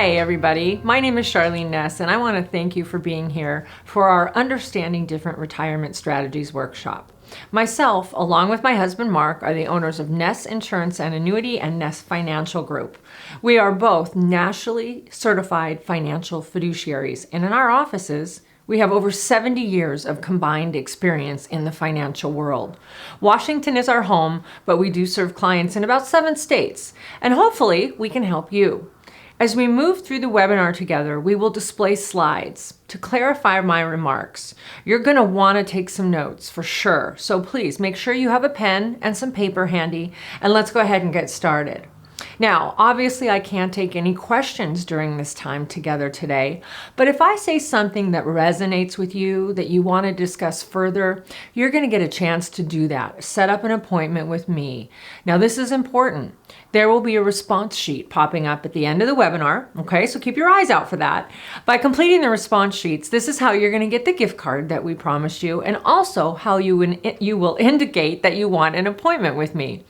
Hi, everybody. My name is Charlene Ness, and I want to thank you for being here for our Understanding Different Retirement Strategies workshop. Myself, along with my husband Mark, are the owners of Ness Insurance and Annuity and Ness Financial Group. We are both nationally certified financial fiduciaries, and in our offices, we have over 70 years of combined experience in the financial world. Washington is our home, but we do serve clients in about 7 states, and hopefully we can help you. As we move through the webinar together, we will display slides to clarify my remarks. You're going to want to take some notes for sure, so please make sure you have a pen and some paper handy, and let's go ahead and get started. Now, obviously I can't take any questions during this time together today, but if I say something that resonates with you, that you want to discuss further, you're going to get a chance to do that. Set up an appointment with me. Now, this is important. There will be a response sheet popping up at the end of the webinar, okay? So keep your eyes out for that. By completing the response sheets, this is how you're going to get the gift card that we promised you, and also how you will indicate that you want an appointment with me.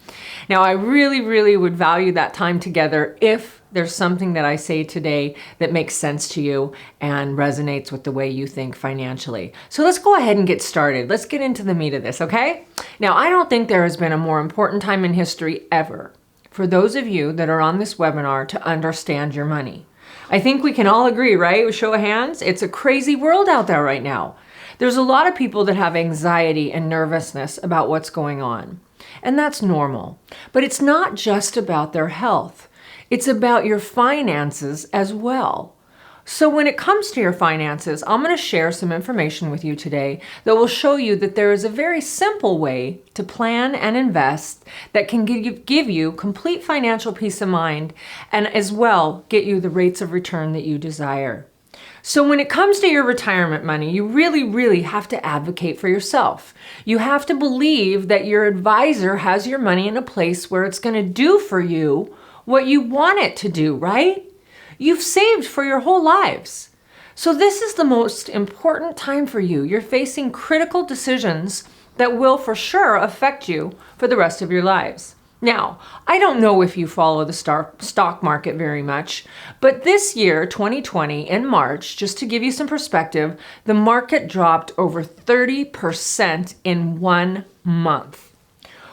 Now, I really would value that time together if there's something that I say today that makes sense to you and resonates with the way you think financially. So let's go ahead and get started. Let's get into the meat of this, okay? Now, I don't think there has been a more important time in history ever for those of you that are on this webinar to understand your money. I think we can all agree, right? With show of hands, it's a crazy world out there right now. There's a lot of people that have anxiety and nervousness about what's going on. And that's normal. But it's not just about their health. It's about your finances as well. So when it comes to your finances, I'm going to share some information with you today that will show you that there is a very simple way to plan and invest that can give you complete financial peace of mind and as well get you the rates of return that you desire. So when it comes to your retirement money, you really have to advocate for yourself. You have to believe that your advisor has your money in a place where it's going to do for you what you want it to do, right? You've saved for your whole lives. So this is the most important time for you. You're facing critical decisions that will for sure affect you for the rest of your lives. Now, I don't know if you follow the stock market very much, but this year, 2020, in March, just to give you some perspective, the market dropped over 30% in 1 month.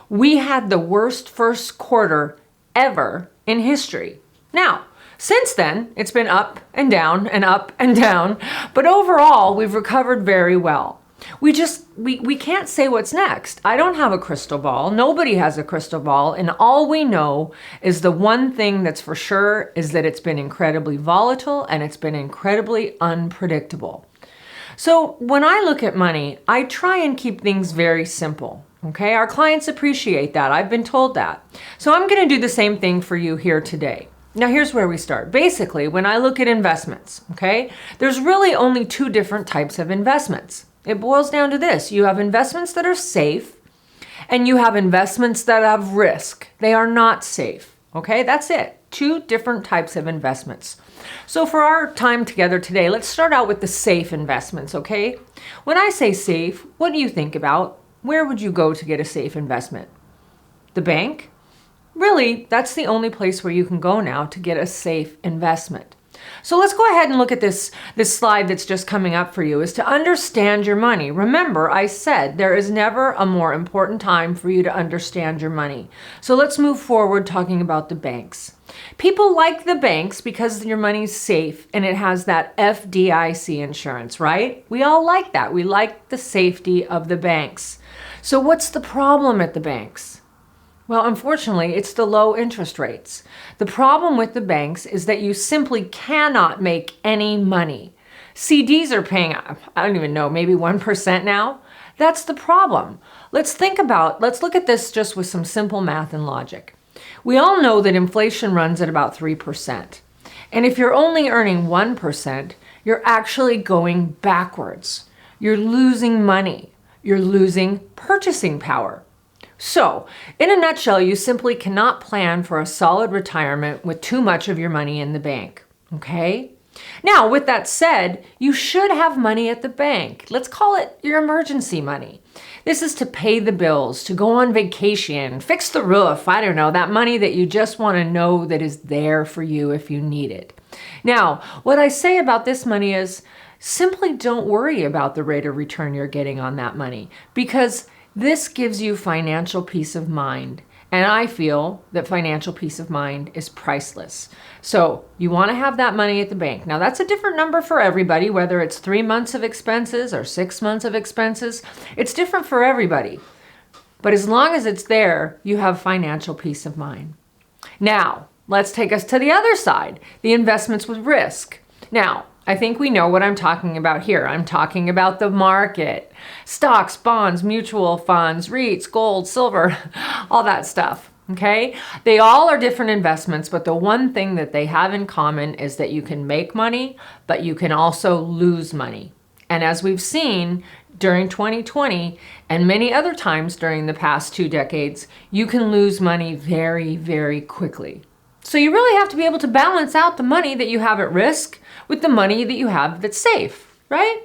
We had the worst first quarter ever in history. Now, since then, it's been up and down and up and down, but overall, we've recovered very well. We can't say what's next. I don't have a crystal ball. Nobody has a crystal ball. And all we know is the one thing that's for sure is that it's been incredibly volatile and it's been incredibly unpredictable. So when I look at money, I try and keep things very simple. Okay, our clients appreciate that. I've been told that. So I'm going to do the same thing for you here today. Now, here's where we start. Basically, when I look at investments, okay, there's really only 2 different types of investments. It boils down to this. You have investments that are safe and you have investments that have risk. They are not safe. Okay, that's it. 2 different types of investments. So for our time together today, let's start out with the safe investments, okay? When I say safe, what do you think about? Where would you go to get a safe investment? The bank? Really, that's the only place where you can go now to get a safe investment. So let's go ahead and look at this slide that's just coming up for you, is to understand your money. Remember, I said there is never a more important time for you to understand your money. So let's move forward talking about the banks. People like the banks because your money's safe and it has that FDIC insurance, right? We all like that. We like the safety of the banks. So what's the problem at the banks? Well, unfortunately, it's the low interest rates. The problem with the banks is that you simply cannot make any money. CDs are paying, I don't even know, maybe 1% now. That's the problem. Let's look at this just with some simple math and logic. We all know that inflation runs at about 3%. And if you're only earning 1%, you're actually going backwards. You're losing money. You're losing purchasing power. So, in a nutshell, you simply cannot plan for a solid retirement with too much of your money in the bank, okay? Now, with that said, you should have money at the bank. Let's call it your emergency money. This is to pay the bills, to go on vacation, fix the roof, I don't know, that money that you just want to know that is there for you if you need it. Now, what I say about this money is simply don't worry about the rate of return you're getting on that money, because this gives you financial peace of mind. And I feel that financial peace of mind is priceless. So you want to have that money at the bank. Now that's a different number for everybody, whether it's 3 months of expenses or 6 months of expenses. It's different for everybody. But as long as it's there, you have financial peace of mind. Now, let's take us to the other side, the investments with risk. Now, I think we know what I'm talking about here. I'm talking about the market. Stocks, bonds, mutual funds, REITs, gold, silver, all that stuff, okay? They all are different investments, but the one thing that they have in common is that you can make money, but you can also lose money. And as we've seen during 2020 and many other times during the past 2 decades, you can lose money very, very quickly. So you really have to be able to balance out the money that you have at risk with the money that you have that's safe, right?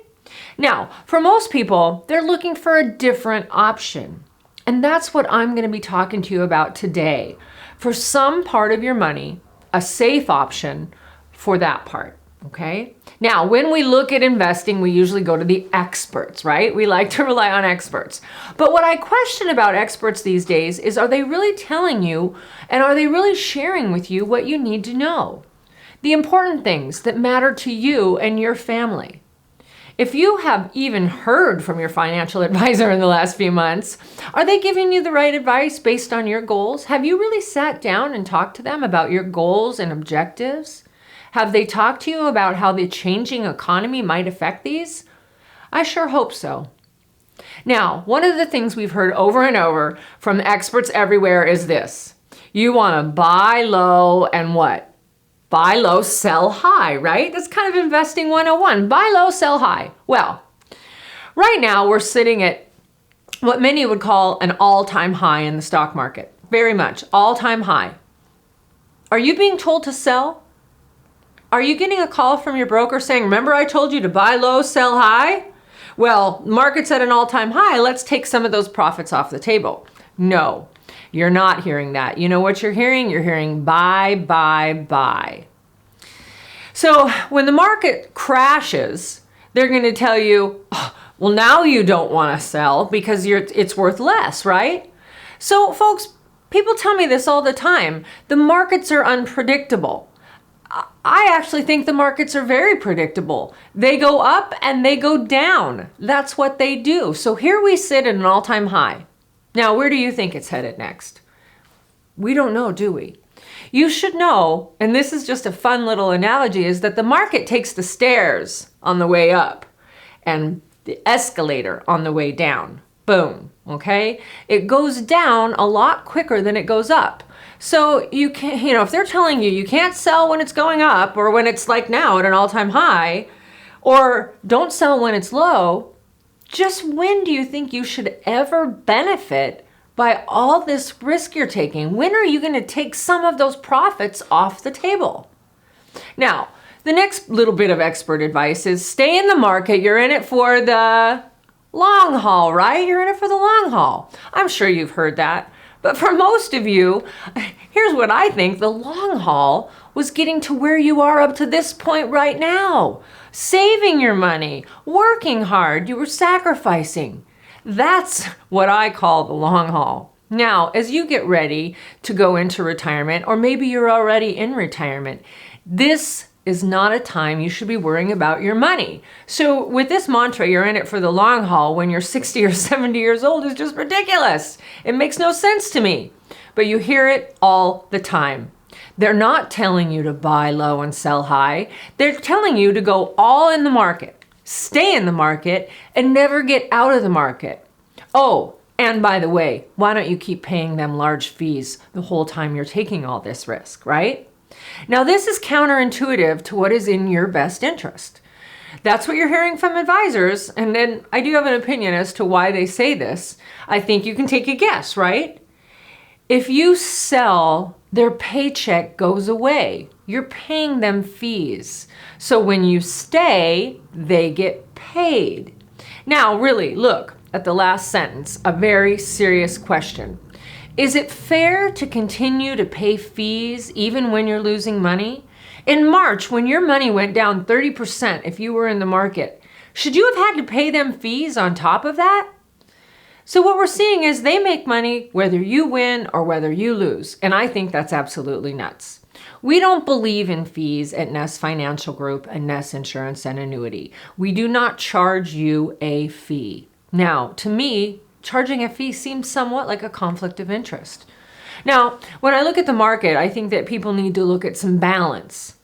Now, for most people, they're looking for a different option. And that's what I'm going to be talking to you about today. For some part of your money, a safe option for that part, okay? Now, when we look at investing, we usually go to the experts, right? We like to rely on experts. But what I question about experts these days is, are they really telling you and are they really sharing with you what you need to know? The important things that matter to you and your family. If you have even heard from your financial advisor in the last few months, are they giving you the right advice based on your goals? Have you really sat down and talked to them about your goals and objectives? Have they talked to you about how the changing economy might affect these? I sure hope so. Now, one of the things we've heard over and over from experts everywhere is this. You want to buy low and what? Buy low, sell high, right? That's kind of investing 101. Buy low, sell high. Well, right now we're sitting at what many would call an all-time high in the stock market. Very much, all-time high. Are you being told to sell? Are you getting a call from your broker saying, remember I told you to buy low, sell high? Well, market's at an all-time high. Let's take some of those profits off the table. No. You're not hearing that. You know what you're hearing? You're hearing buy, buy, buy. So when the market crashes, they're going to tell you, oh, well, now you don't want to sell because it's worth less, right? So folks, people tell me this all the time. The markets are unpredictable. I actually think the markets are very predictable. They go up and they go down. That's what they do. So here we sit at an all-time high. Now, where do you think it's headed next? We don't know, do we? You should know, and this is just a fun little analogy, is that the market takes the stairs on the way up and the escalator on the way down. Boom, okay? It goes down a lot quicker than it goes up. So you can, if they're telling you can't sell when it's going up or when it's like now at an all-time high, or don't sell when it's low, just when do you think you should ever benefit by all this risk you're taking? When are you going to take some of those profits off the table? Now, the next little bit of expert advice is stay in the market. You're in it for the long haul, right? You're in it for the long haul. I'm sure you've heard that. But for most of you, here's what I think. The long haul was getting to where you are up to this point right now. Saving your money, working hard, you were sacrificing. That's what I call the long haul. Now, as you get ready to go into retirement, or maybe you're already in retirement, this is not a time you should be worrying about your money. So with this mantra, you're in it for the long haul when you're 60 or 70 years old is just ridiculous. It makes no sense to me, but you hear it all the time. They're not telling you to buy low and sell high. They're telling you to go all in the market, stay in the market, and never get out of the market. Oh, and by the way, why don't you keep paying them large fees the whole time you're taking all this risk, right? Now, this is counterintuitive to what is in your best interest. That's what you're hearing from advisors, and then I do have an opinion as to why they say this. I think you can take a guess, right? If you sell, their paycheck goes away. You're paying them fees. So when you stay, they get paid. Now, really, look at the last sentence, a very serious question. Is it fair to continue to pay fees even when you're losing money? In March, when your money went down 30% if you were in the market, should you have had to pay them fees on top of that? So what we're seeing is they make money whether you win or whether you lose. And I think that's absolutely nuts. We don't believe in fees at Ness Financial Group and Ness Insurance and Annuity. We do not charge you a fee. Now, to me, charging a fee seems somewhat like a conflict of interest. Now, when I look at the market, I think that people need to look at some balance.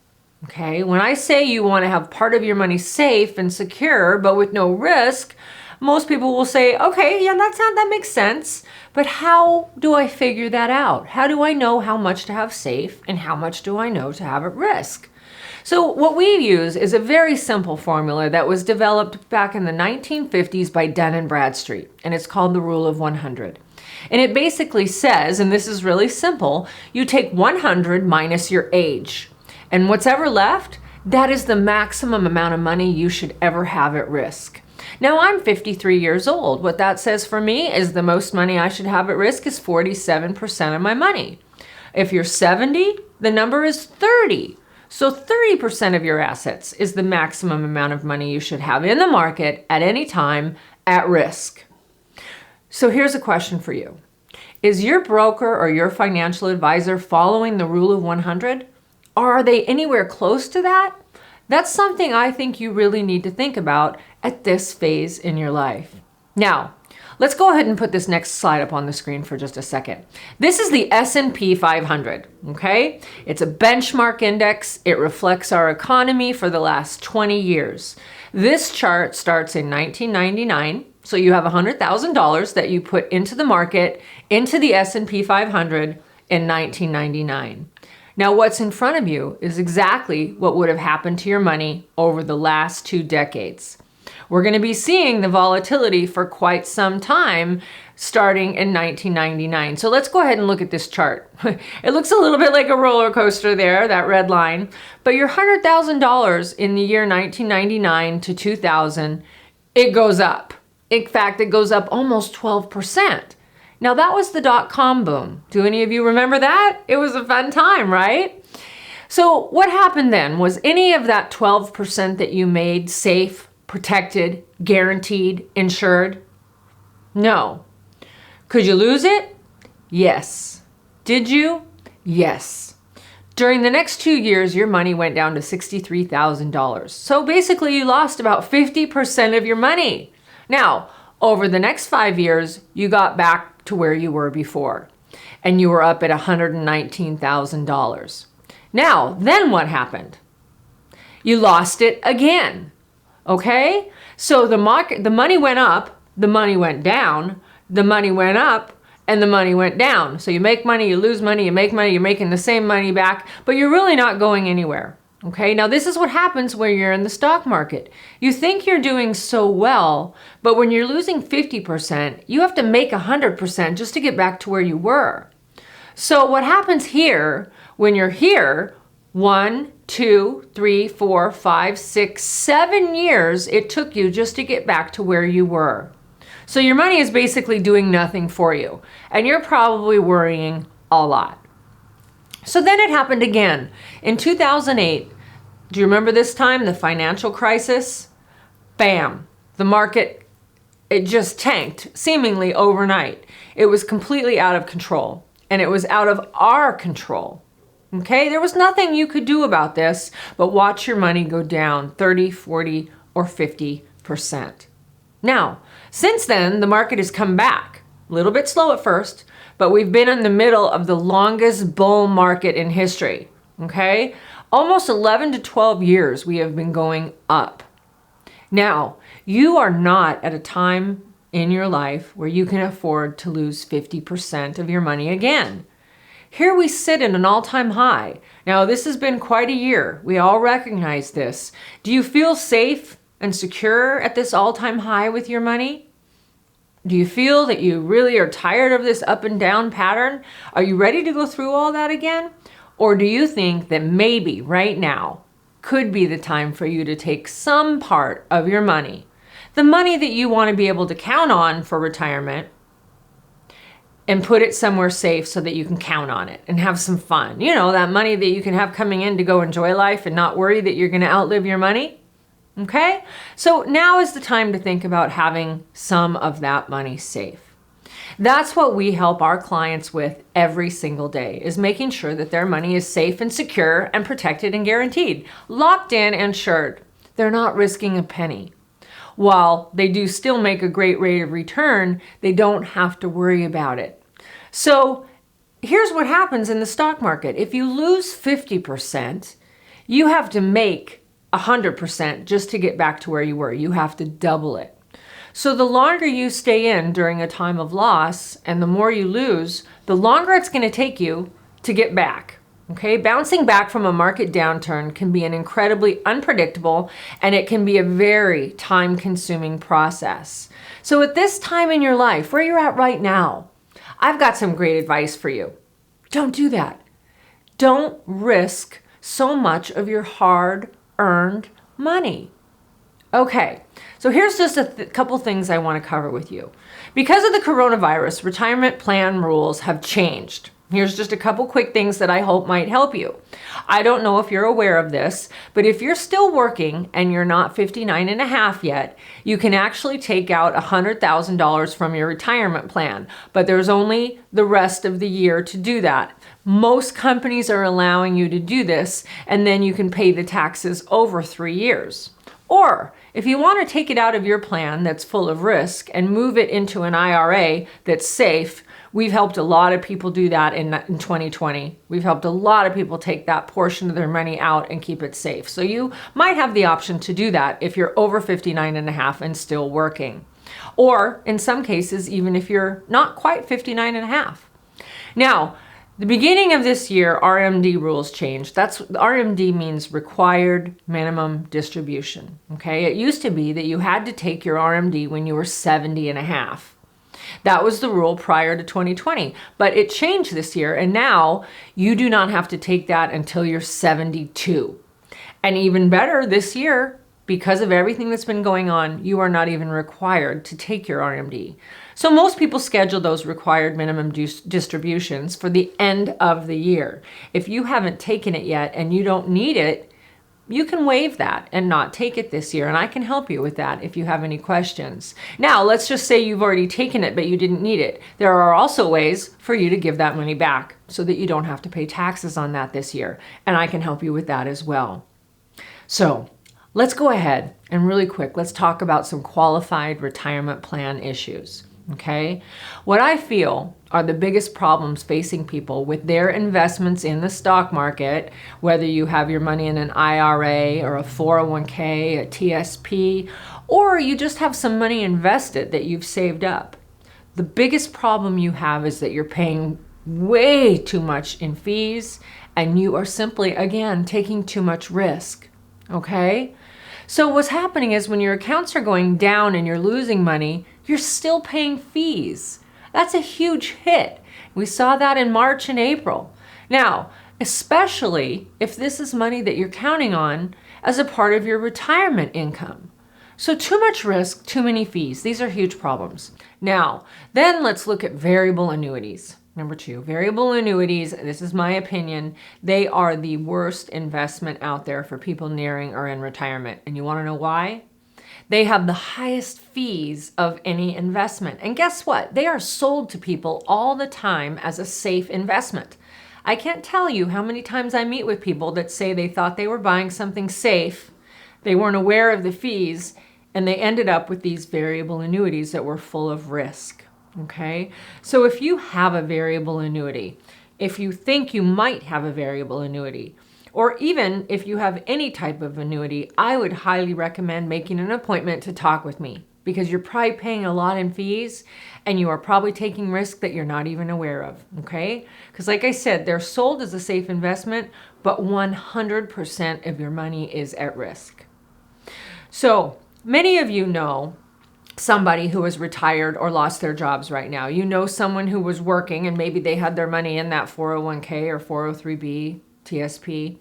Okay, when I say you want to have part of your money safe and secure, but with no risk, most people will say, okay, yeah, that makes sense. But how do I figure that out? How do I know how much to have safe and how much do I know to have at risk? So what we use is a very simple formula that was developed back in the 1950s by Dun and Bradstreet, and it's called the Rule of 100. And it basically says, and this is really simple, you take 100 minus your age. And what's ever left, that is the maximum amount of money you should ever have at risk. Now, I'm 53 years old. What that says for me is the most money I should have at risk is 47% of my money. If you're 70, the number is 30. So 30% of your assets is the maximum amount of money you should have in the market at any time at risk. So here's a question for you. Is your broker or your financial advisor following the Rule of 100? Or are they anywhere close to that? That's something I think you really need to think about at this phase in your life. Now, let's go ahead and put this next slide up on the screen for just a second. This is the S&P 500, okay? It's a benchmark index. It reflects our economy for the last 20 years. This chart starts in 1999. So you have $100,000 that you put into the market, into the S&P 500 in 1999. Now, what's in front of you is exactly what would have happened to your money over the last 2 decades. We're going to be seeing the volatility for quite some time starting in 1999. So let's go ahead and look at this chart. It looks a little bit like a roller coaster there, that red line, but your $100,000 in the year 1999 to 2000, it goes up. In fact, it goes up almost 12%. Now, that was the dot-com boom. Do any of you remember that? It was a fun time, right? So what happened then? Was any of that 12% that you made safe, protected, guaranteed, insured? No. Could you lose it? Yes. Did you? Yes. During the next 2 years, your money went down to $63,000. So basically, you lost about 50% of your money. Now, over the next 5 years, you got back to where you were before, and you were up at $119,000. Now, then what happened? You lost it again, okay? So the money went up, the money went down, the money went up, and the money went down. So you make money, you lose money, you make money, you're making the same money back, but you're really not going anywhere. Okay, now this is what happens when you're in the stock market. You think you're doing so well, but when you're losing 50%, you have to make 100% just to get back to where you were. So what happens here, when you're here, 1, 2, 3, 4, 5, 6, 7 years it took you just to get back to where you were. So your money is basically doing nothing for you, and you're probably worrying a lot. So then it happened again. In 2008, do you remember this time, the financial crisis? Bam, the market, it just tanked, seemingly overnight. It was completely out of control, and it was out of our control. Okay, there was nothing you could do about this, but watch your money go down 30, 40, or 50%. Now, since then, the market has come back. A little bit slow at first, but we've been in the middle of the longest bull market in history, okay? Almost 11 to 12 years we have been going up. Now, you are not at a time in your life where you can afford to lose 50% of your money again. Here we sit at an all-time high. Now, this has been quite a year. We all recognize this. Do you feel safe and secure at this all-time high with your money? Do you feel that you really are tired of this up and down pattern? Are you ready to go through all that again? Or do you think that maybe right now could be the time for you to take some part of your money, the money that you want to be able to count on for retirement, and put it somewhere safe so that you can count on it and have some fun. You know, that money that you can have coming in to go enjoy life and not worry that you're going to outlive your money. Okay? So now is the time to think about having some of that money safe. That's what we help our clients with every single day, is making sure that their money is safe and secure and protected and guaranteed, locked in and insured. They're not risking a penny. While they do still make a great rate of return, they don't have to worry about it. So here's what happens in the stock market. If you lose 50%, you have to make 100% just to get back to where you were. You have to double it. So the longer you stay in during a time of loss and the more you lose, the longer it's going to take you to get back. Okay, bouncing back from a market downturn can be an incredibly unpredictable, and it can be a very time-consuming process. So at this time in your life, where you're at right now, I've got some great advice for you. Don't do that. Don't risk so much of your hard-earned money. Okay, so here's just a couple things I want to cover with you. Because of the coronavirus, retirement plan rules have changed. Here's just a couple quick things that I hope might help you. I don't know if you're aware of this, but if you're still working and you're not 59 and a half yet, you can actually take out $100,000 from your retirement plan, but there's only the rest of the year to do that. Most companies are allowing you to do this, and then you can pay the taxes over 3 years. Or if you want to take it out of your plan that's full of risk and move it into an IRA that's safe, we've helped a lot of people do that in 2020. We've helped a lot of people take that portion of their money out and keep it safe. So you might have the option to do that if you're over 59 and a half and still working. Or in some cases, even if you're not quite 59 and a half. Now, the beginning of this year, RMD rules changed. RMD means required minimum distribution. Okay, it used to be that you had to take your RMD when you were 70 and a half. That was the rule prior to 2020, but it changed this year, and now you do not have to take that until you're 72. And even better, this year, because of everything that's been going on, you are not even required to take your RMD. So most people schedule those required minimum distributions for the end of the year. If you haven't taken it yet and you don't need it, you can waive that and not take it this year. And I can help you with that if you have any questions. Now, let's just say you've already taken it, but you didn't need it. There are also ways for you to give that money back so that you don't have to pay taxes on that this year. And I can help you with that as well. So let's go ahead and really quick, let's talk about some qualified retirement plan issues. Okay, what I feel are the biggest problems facing people with their investments in the stock market, whether you have your money in an IRA or a 401k, a TSP, or you just have some money invested that you've saved up. The biggest problem you have is that you're paying way too much in fees and you are simply, again, taking too much risk. Okay? So what's happening is when your accounts are going down and you're losing money, you're still paying fees. That's a huge hit. We saw that in March and April. Now, especially if this is money that you're counting on as a part of your retirement income. So too much risk, too many fees. These are huge problems. Now, then let's look at variable annuities. Number 2, variable annuities, this is my opinion, they are the worst investment out there for people nearing or in retirement. And you want to know why? They have the highest fees of any investment. And guess what? They are sold to people all the time as a safe investment. I can't tell you how many times I meet with people that say they thought they were buying something safe, they weren't aware of the fees, and they ended up with these variable annuities that were full of risk. Okay, so if you have a variable annuity, if you think you might have a variable annuity, or even if you have any type of annuity, I would highly recommend making an appointment to talk with me because you're probably paying a lot in fees and you are probably taking risk that you're not even aware of, okay? Because like I said, they're sold as a safe investment, but 100% of your money is at risk. So many of you know somebody who is retired or lost their jobs right now. You know someone who was working and maybe they had their money in that 401k or 403b, TSP.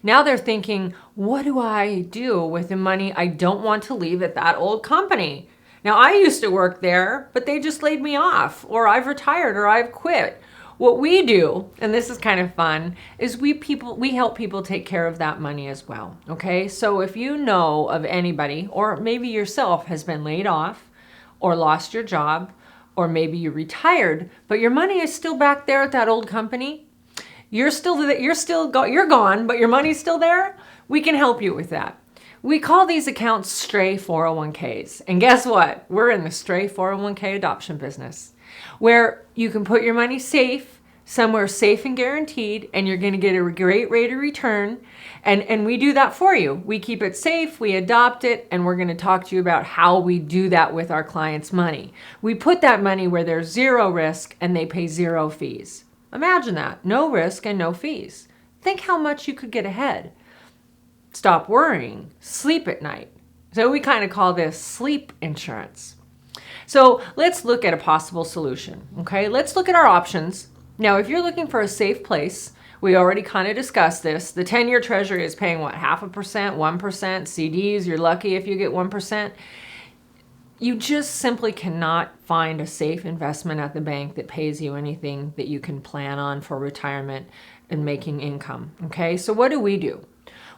Now they're thinking, what do I do with the money I don't want to leave at that old company? Now, I used to work there, but they just laid me off, or I've retired, or I've quit. What we do, and this is kind of fun, is we help people take care of that money as well. Okay? So if you know of anybody, or maybe yourself has been laid off, or lost your job, or maybe you retired, but your money is still back there at that old company, you're gone, but your money's still there, we can help you with that. We call these accounts stray 401ks. And guess what? We're in the stray 401k adoption business, where you can put your money safe, somewhere safe and guaranteed, and you're going to get a great rate of return. And we do that for you. We keep it safe, we adopt it, and we're going to talk to you about how we do that with our clients' money. We put that money where there's zero risk and they pay zero fees. Imagine that. No risk and no fees. Think how much you could get ahead. Stop worrying, sleep at night. So we kind of call this sleep insurance. So let's look at a possible solution, okay? Let's look at our options. Now, if you're looking for a safe place, we already kind of discussed this. The 10-year treasury is paying what, 0.5%, 1%, CDs, you're lucky if you get 1%. You just simply cannot find a safe investment at the bank that pays you anything that you can plan on for retirement and making income, okay? So what do?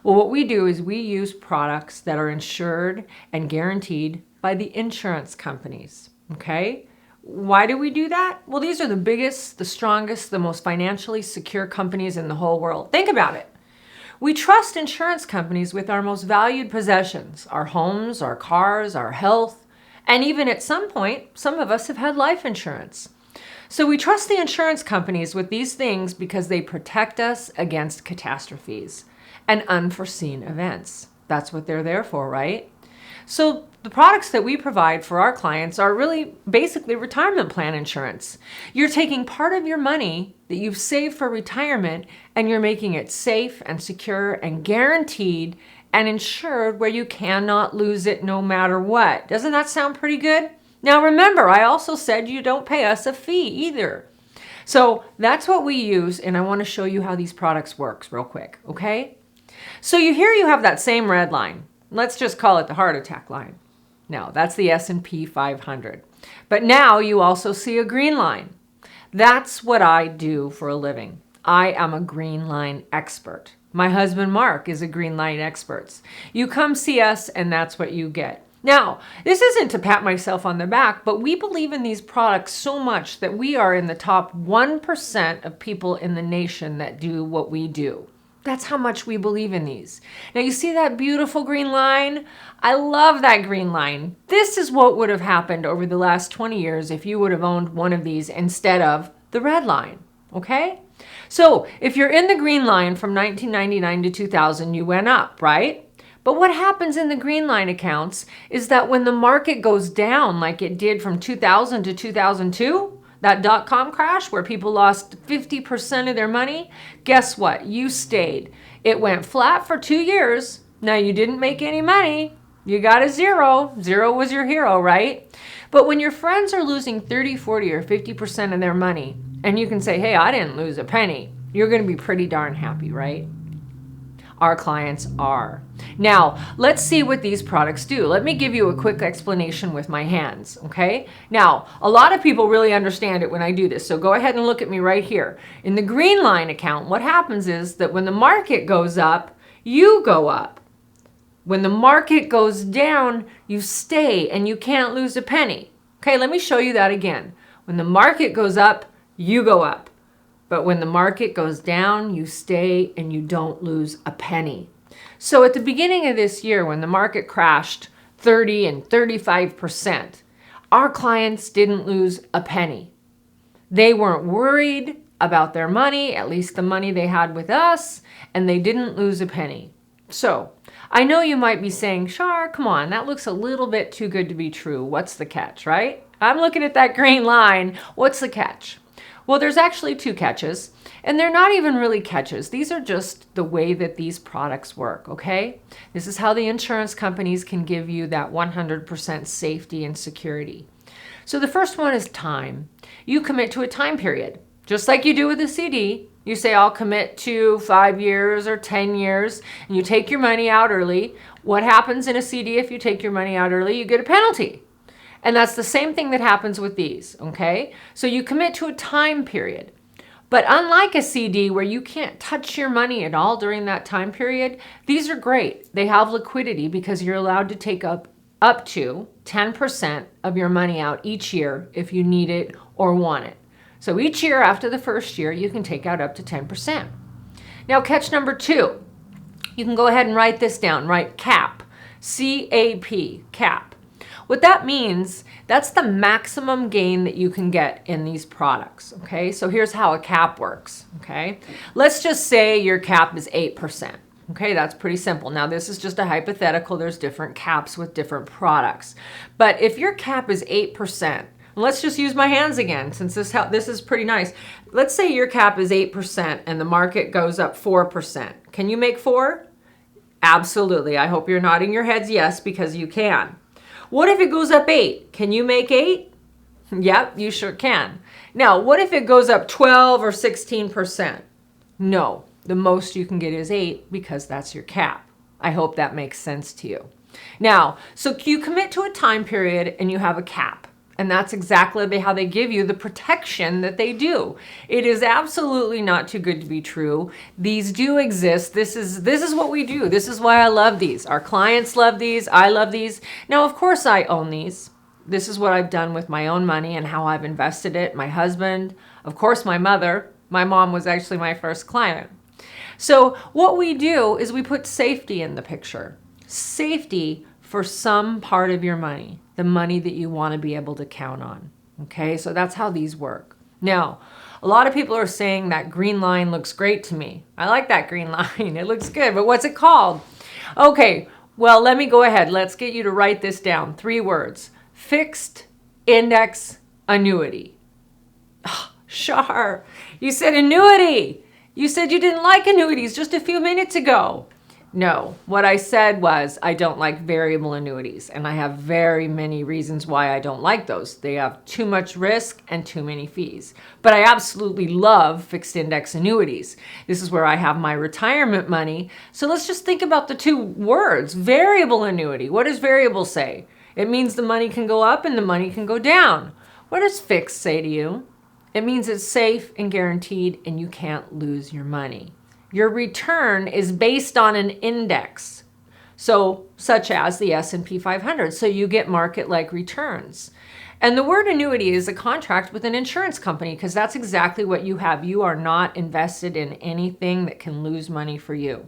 Well, what we do is we use products that are insured and guaranteed by the insurance companies, okay? Why do we do that? Well, these are the biggest, the strongest, the most financially secure companies in the whole world. Think about it. We trust insurance companies with our most valued possessions, our homes, our cars, our health, and even at some point, some of us have had life insurance. So we trust the insurance companies with these things because they protect us against catastrophes and unforeseen events. That's what they're there for, right? So the products that we provide for our clients are really basically retirement plan insurance. You're taking part of your money that you've saved for retirement and you're making it safe and secure and guaranteed and insured where you cannot lose it no matter what. Doesn't that sound pretty good? Now remember, I also said you don't pay us a fee either. So that's what we use, and I want to show you how these products works real quick, okay? So you have that same red line. Let's just call it the heart attack line. No, that's the S&P 500. But now you also see a green line. That's what I do for a living. I am a green line expert. My husband Mark is a green line expert. You come see us and that's what you get. Now, this isn't to pat myself on the back, but we believe in these products so much that we are in the top 1% of people in the nation that do what we do. That's how much we believe in these. Now you see that beautiful green line? I love that green line. This is what would have happened over the last 20 years if you would have owned one of these instead of the red line, okay? So if you're in the green line from 1999 to 2000, you went up, right? But what happens in the green line accounts is that when the market goes down like it did from 2000 to 2002, that dot-com crash where people lost 50% of their money, guess what? You stayed. It went flat for 2 years. Now you didn't make any money. You got a zero. Zero was your hero, right? But when your friends are losing 30, 40, or 50% of their money, and you can say, hey, I didn't lose a penny, you're going to be pretty darn happy, right? Our clients are. Now, let's see what these products do. Let me give you a quick explanation with my hands, okay? Now, a lot of people really understand it when I do this, so go ahead and look at me right here. In the green line account, what happens is that when the market goes up, you go up. When the market goes down, you stay and you can't lose a penny. Okay, let me show you that again. When the market goes up, you go up. But when the market goes down, you stay and you don't lose a penny. So at the beginning of this year, when the market crashed 30 and 35%, our clients didn't lose a penny. They weren't worried about their money, at least the money they had with us, and they didn't lose a penny. So I know you might be saying, Char, come on, that looks a little bit too good to be true. What's the catch, right? I'm looking at that green line. What's the catch? Well, there's actually 2 catches, and they're not even really catches. These are just the way that these products work, okay? This is how the insurance companies can give you that 100% safety and security. So the first one is time. You commit to a time period, just like you do with a CD. You say, I'll commit to 5 years or 10 years, and you take your money out early. What happens in a CD if you take your money out early? You get a penalty. And that's the same thing that happens with these, okay? So you commit to a time period. But unlike a CD where you can't touch your money at all during that time period, these are great. They have liquidity because you're allowed to take up to 10% of your money out each year if you need it or want it. So each year after the first year, you can take out up to 10%. Now catch number 2. You can go ahead and write this down. Write CAP, C-A-P, CAP. What that means, that's the maximum gain that you can get in these products, okay? So here's how a cap works, okay? Let's just say your cap is 8%, okay? That's pretty simple. Now this is just a hypothetical. There's different caps with different products. But if your cap is 8%, let's just use my hands again since this is pretty nice. Let's say your cap is 8% and the market goes up 4%. Can you make 4? Absolutely. I hope you're nodding your heads yes, because you can. What if it goes up 8? Can you make 8? Yep, you sure can. Now, what if it goes up 12 or 16%? No, the most you can get is 8 because that's your cap. I hope that makes sense to you. Now, so you commit to a time period and you have a cap. And that's exactly how they give you the protection that they do. It is absolutely not too good to be true. These do exist. This is what we do. This is why I love these. Our clients love these. I love these. Now, of course, I own these. This is what I've done with my own money and how I've invested it. My husband, of course, my mother. My mom was actually my first client. So what we do is we put safety in the picture. Safety for some part of your money, the money that you want to be able to count on. Okay, so that's how these work. Now, a lot of people are saying that green line looks great to me. I like that green line. It looks good, but what's it called? Okay, well, let me go ahead. Let's get you to write this down. 3 words. Fixed index annuity. Oh, Char, you said annuity. You said you didn't like annuities just a few minutes ago. No, what I said was I don't like variable annuities, and I have very many reasons why I don't like those. They have too much risk and too many fees. But I absolutely love fixed index annuities. This is where I have my retirement money. So let's just think about the 2 words. Variable annuity. What does variable say? It means the money can go up and the money can go down. What does fixed say to you? It means it's safe and guaranteed and you can't lose your money. Your return is based on an index, so such as the S&P 500. So you get market-like returns. And the word annuity is a contract with an insurance company because that's exactly what you have. You are not invested in anything that can lose money for you.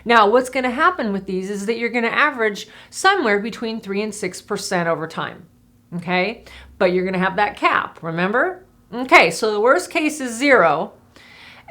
Now, what's going to happen with these is that you're going to average somewhere between 3 and 6% over time. Okay? But you're going to have that cap, remember? Okay, so the worst case is 0.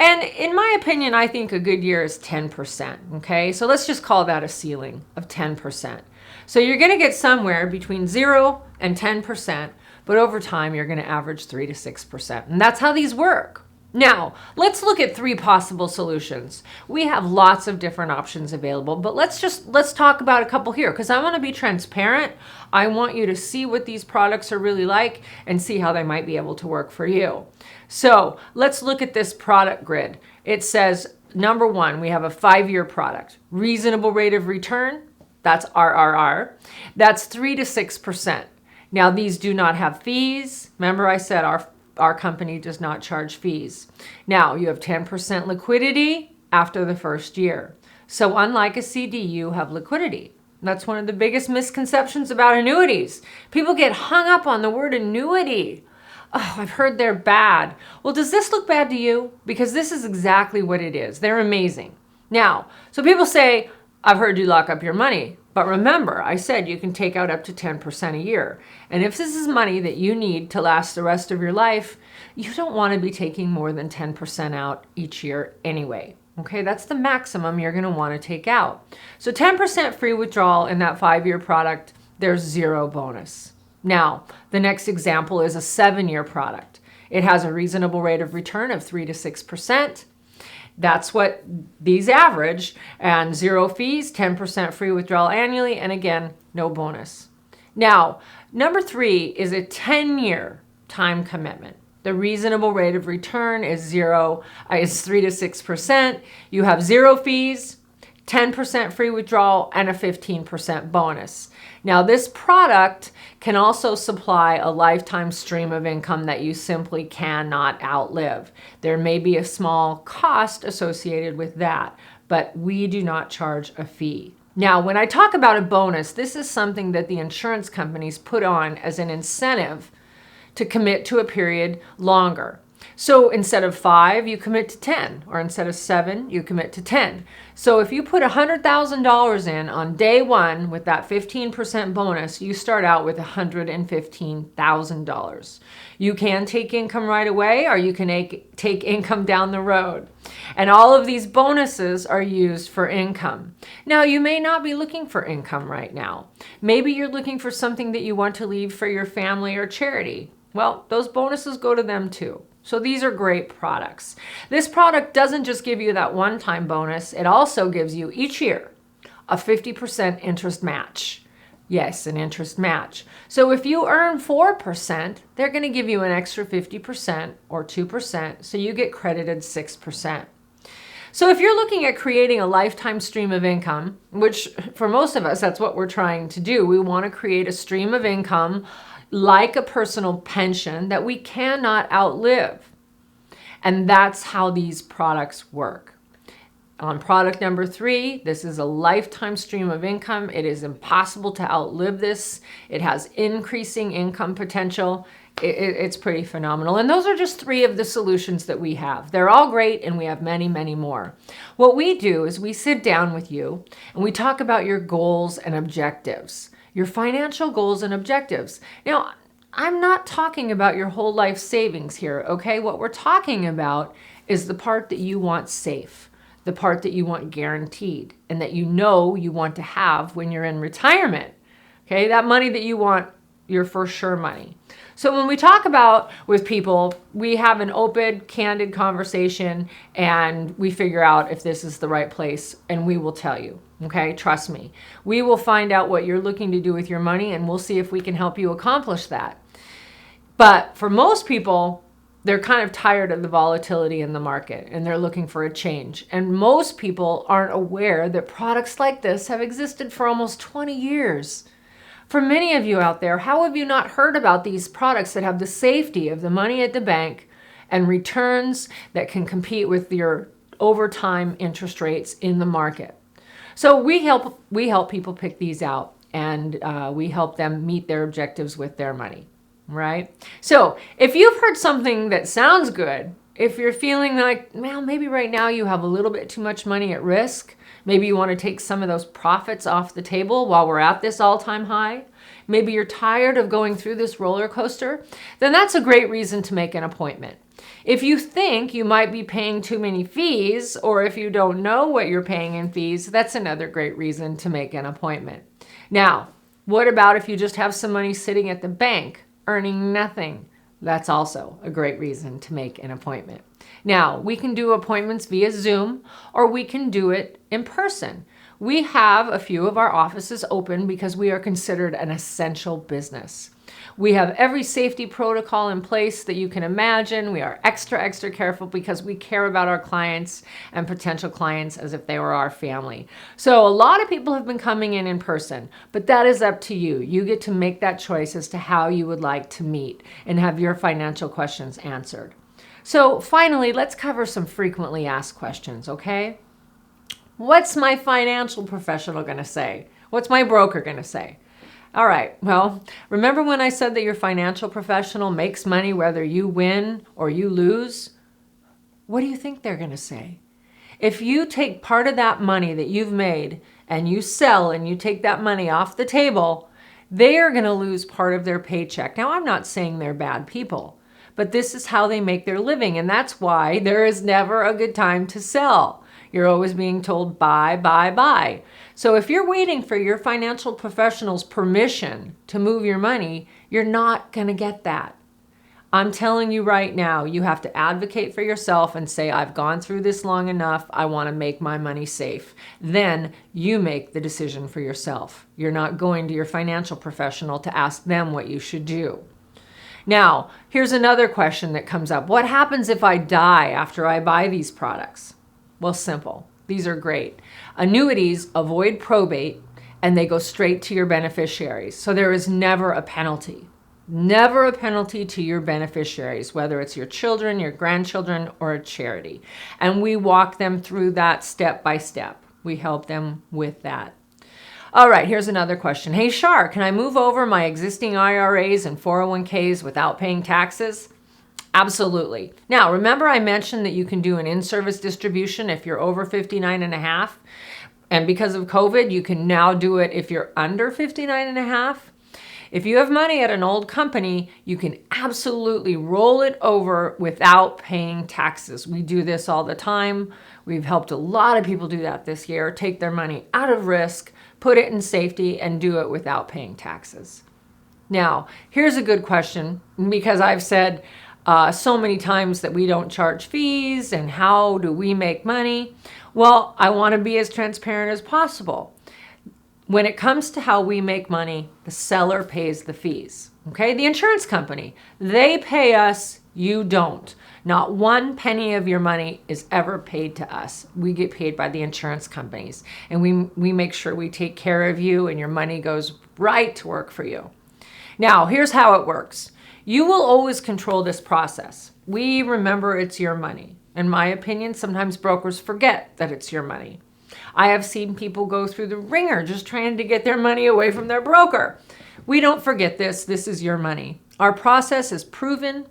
And in my opinion, I think a good year is 10%, okay? So let's just call that a ceiling of 10%. So you're gonna get somewhere between 0 and 10%, but over time, you're gonna average 3 to 6%. And that's how these work. Now, let's look at 3 possible solutions. We have lots of different options available, but let's talk about a couple here because I want to be transparent. I want you to see what these products are really like and see how they might be able to work for you. So let's look at this product grid. It says, number 1, we have a 5-year product. Reasonable rate of return, that's RRR. That's 3 to 6%. Now, these do not have fees. Remember I said our company does not charge fees. Now, you have 10% liquidity after the first year. So unlike a CD, you have liquidity. That's one of the biggest misconceptions about annuities. People get hung up on the word annuity. Oh, I've heard they're bad. Well, does this look bad to you? Because this is exactly what it is. They're amazing. Now, so people say, I've heard you lock up your money. But remember, I said you can take out up to 10% a year. And if this is money that you need to last the rest of your life, you don't want to be taking more than 10% out each year anyway. Okay, that's the maximum you're going to want to take out. So 10% free withdrawal in that 5-year product, there's 0 bonus. Now, the next example is a 7-year product. It has a reasonable rate of return of 3 to 6%. That's what these average, and 0 fees, 10% free withdrawal annually, and again, no bonus. Now, number 3 is a 10-year time commitment. The reasonable rate of return is 3 to 6%. You have 0 fees, 10% free withdrawal, and a 15% bonus. Now, this product can also supply a lifetime stream of income that you simply cannot outlive. There may be a small cost associated with that, but we do not charge a fee. Now, when I talk about a bonus, this is something that the insurance companies put on as an incentive to commit to a period longer. So instead of 5, you commit to 10, or instead of 7, you commit to 10. So if you put $100,000 in on day one with that 15% bonus, you start out with $115,000. You can take income right away, or you can take income down the road. And all of these bonuses are used for income. Now, you may not be looking for income right now. Maybe you're looking for something that you want to leave for your family or charity. Well, those bonuses go to them too. So these are great products. This product doesn't just give you that one-time bonus, it also gives you each year a 50% interest match. Yes, an interest match. So if you earn 4%, they're going to give you an extra 50% or 2%, so you get credited 6%. So if you're looking at creating a lifetime stream of income, which for most of us, that's what we're trying to do. We want to create a stream of income like a personal pension that we cannot outlive. And that's how these products work. On product number 3, this is a lifetime stream of income. It is impossible to outlive this. It has increasing income potential. It's pretty phenomenal. And those are just 3 of the solutions that we have. They're all great, and we have many, many more. What we do is we sit down with you and we talk about your goals and objectives. Your financial goals and objectives. Now, I'm not talking about your whole life savings here, okay? What we're talking about is the part that you want safe, the part that you want guaranteed, and that you know you want to have when you're in retirement, okay? That money that you want, your for sure money. So when we talk about with people, we have an open, candid conversation, and we figure out if this is the right place, and we will tell you. Okay, trust me. We will find out what you're looking to do with your money, and we'll see if we can help you accomplish that. But for most people, they're kind of tired of the volatility in the market, and they're looking for a change. And most people aren't aware that products like this have existed for almost 20 years. For many of you out there, how have you not heard about these products that have the safety of the money at the bank and returns that can compete with your overtime interest rates in the market? So we help people pick these out, and we help them meet their objectives with their money, right? So if you've heard something that sounds good, if you're feeling like, well, maybe right now you have a little bit too much money at risk, maybe you want to take some of those profits off the table while we're at this all-time high, maybe you're tired of going through this roller coaster, then that's a great reason to make an appointment. If you think you might be paying too many fees, or if you don't know what you're paying in fees, that's another great reason to make an appointment. Now, what about if you just have some money sitting at the bank earning nothing? That's also a great reason to make an appointment. Now, we can do appointments via Zoom, or we can do it in person. We have a few of our offices open because we are considered an essential business. We have every safety protocol in place that you can imagine. We are extra careful because we care about our clients and potential clients as if they were our family. So a lot of people have been coming in person, but that is up to you. You get to make that choice as to how you would like to meet and have your financial questions answered. So finally, let's cover some frequently asked questions, okay? What's my financial professional going to say? What's my broker going to say? All right, well, remember when I said that your financial professional makes money whether you win or you lose? What do you think they're going to say? If you take part of that money that you've made and you sell and you take that money off the table, they are going to lose part of their paycheck. Now, I'm not saying they're bad people, but this is how they make their living, and that's why there is never a good time to sell. You're always being told buy, buy, buy. So if you're waiting for your financial professional's permission to move your money, you're not going to get that. I'm telling you right now, you have to advocate for yourself and say, I've gone through this long enough. I want to make my money safe. Then you make the decision for yourself. You're not going to your financial professional to ask them what you should do. Now, here's another question that comes up. What happens if I die after I buy these products? Well, simple. These are great. Annuities avoid probate and they go straight to your beneficiaries. So there is never a penalty. Never a penalty to your beneficiaries, whether it's your children, your grandchildren, or a charity. And we walk them through that step by step. We help them with that. All right, here's another question. Hey, Shar, can I move over my existing IRAs and 401ks without paying taxes? Absolutely. Now, remember I mentioned that you can do an in-service distribution if you're over 59 and a half. And because of COVID, you can now do it if you're under 59 and a half. If you have money at an old company, you can absolutely roll it over without paying taxes. We do this all the time. We've helped a lot of people do that this year, take their money out of risk, put it in safety, and do it without paying taxes. Now, here's a good question, because I've said so many times that we don't charge fees and how do we make money? Well, I want to be as transparent as possible. When it comes to how we make money, the seller pays the fees. Okay, the insurance company, they pay us, you don't. Not one penny of your money is ever paid to us. We get paid by the insurance companies, and we make sure we take care of you and your money goes right to work for you. Now, here's how it works. You will always control this process. We remember it's your money. In my opinion, sometimes brokers forget that it's your money. I have seen people go through the ringer just trying to get their money away from their broker. We don't forget this. This is your money. Our process is proven.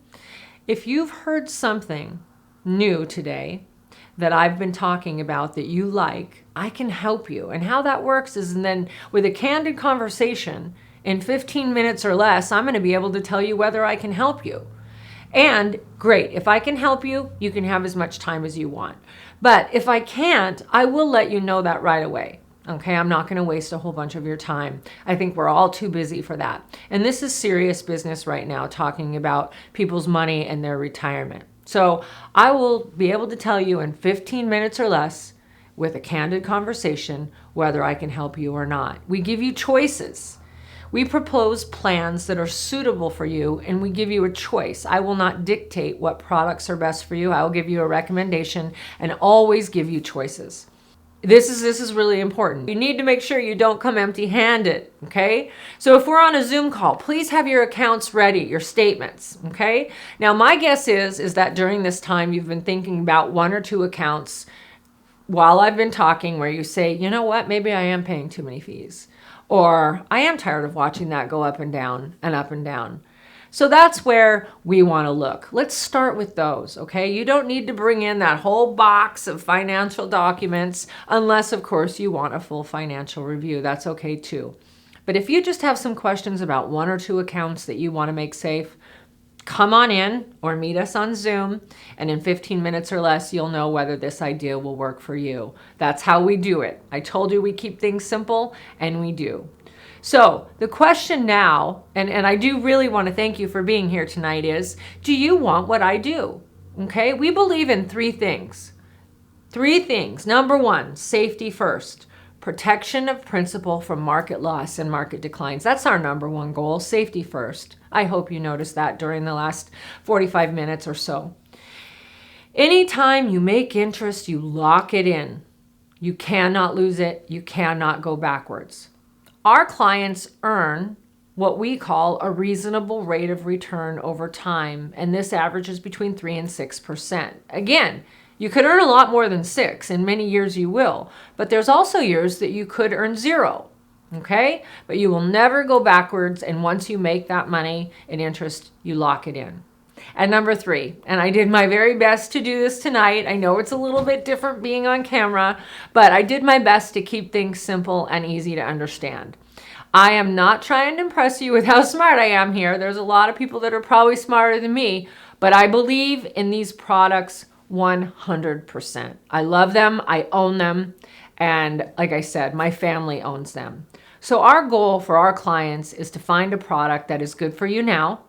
If you've heard something new today that I've been talking about that you like, I can help you. And how that works is, and then with a candid conversation, in 15 minutes or less, I'm going to be able to tell you whether I can help you. And great, if I can help you, you can have as much time as you want. But if I can't, I will let you know that right away. Okay, I'm not going to waste a whole bunch of your time. I think we're all too busy for that. And this is serious business right now, talking about people's money and their retirement. So I will be able to tell you in 15 minutes or less, with a candid conversation, whether I can help you or not. We give you choices. We propose plans that are suitable for you, and we give you a choice. I will not dictate what products are best for you. I will give you a recommendation and always give you choices. This is really important. You need to make sure you don't come empty-handed, okay? So if we're on a Zoom call, please have your accounts ready, your statements, okay? Now, my guess is that during this time, you've been thinking about one or two accounts while I've been talking where you say, you know what, maybe I am paying too many fees. Or I am tired of watching that go up and down and up and down. So that's where we want to look. Let's start with those, okay? You don't need to bring in that whole box of financial documents unless, of course, you want a full financial review. That's okay too. But if you just have some questions about one or two accounts that you want to make safe, come on in or meet us on Zoom, and in 15 minutes or less, you'll know whether this idea will work for you. That's how we do it. I told you we keep things simple, and we do. So the question now, and I do really want to thank you for being here tonight, is, do you want what I do? Okay, we believe in three things. Three things. Number one, safety first. Protection of principal from market loss and market declines. That's our number one goal, safety first. I hope you noticed that during the last 45 minutes or so. Anytime you make interest, you lock it in. You cannot lose it. You cannot go backwards. Our clients earn what we call a reasonable rate of return over time, and this averages between 3 and 6%. Again, you could earn a lot more than 6. In many years you will, but there's also years that you could earn 0, okay? But you will never go backwards, and once you make that money in interest, you lock it in. And number 3, and I did my very best to do this tonight. I know it's a little bit different being on camera, but I did my best to keep things simple and easy to understand. I am not trying to impress you with how smart I am here. There's a lot of people that are probably smarter than me, but I believe in these products 100%. I love them, I own them, and like I said, my family owns them. So our goal for our clients is to find a product that is good for you now,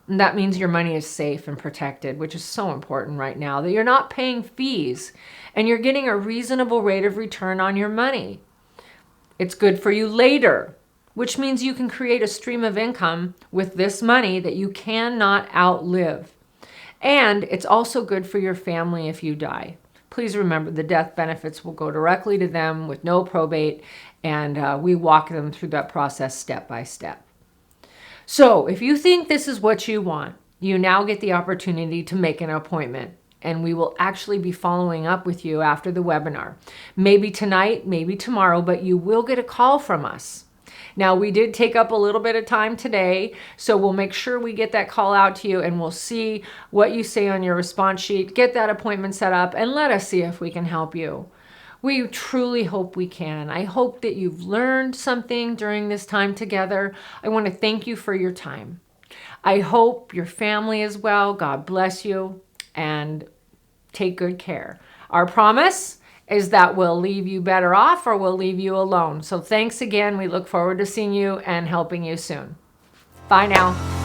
and that means your money is safe and protected, which is so important right now, that you're not paying fees and you're getting a reasonable rate of return on your money. It's good for you later, which means you can create a stream of income with this money that you cannot outlive. And it's also good for your family if you die. please remember the death benefits will go directly to them with no probate, and we walk them through that process step by step. So if you think this is what you want, you now get the opportunity to make an appointment, and we will actually be following up with you after the webinar. Maybe tonight, maybe tomorrow, but you will get a call from us. Now, we did take up a little bit of time today, so we'll make sure we get that call out to you, and we'll see what you say on your response sheet, get that appointment set up, and let us see if we can help you. We truly hope we can. I hope that you've learned something during this time together. I want to thank you for your time. I hope your family is well. God bless you, and take good care. Our promise is that we'll leave you better off or we'll leave you alone. So thanks again. We look forward to seeing you and helping you soon. Bye now.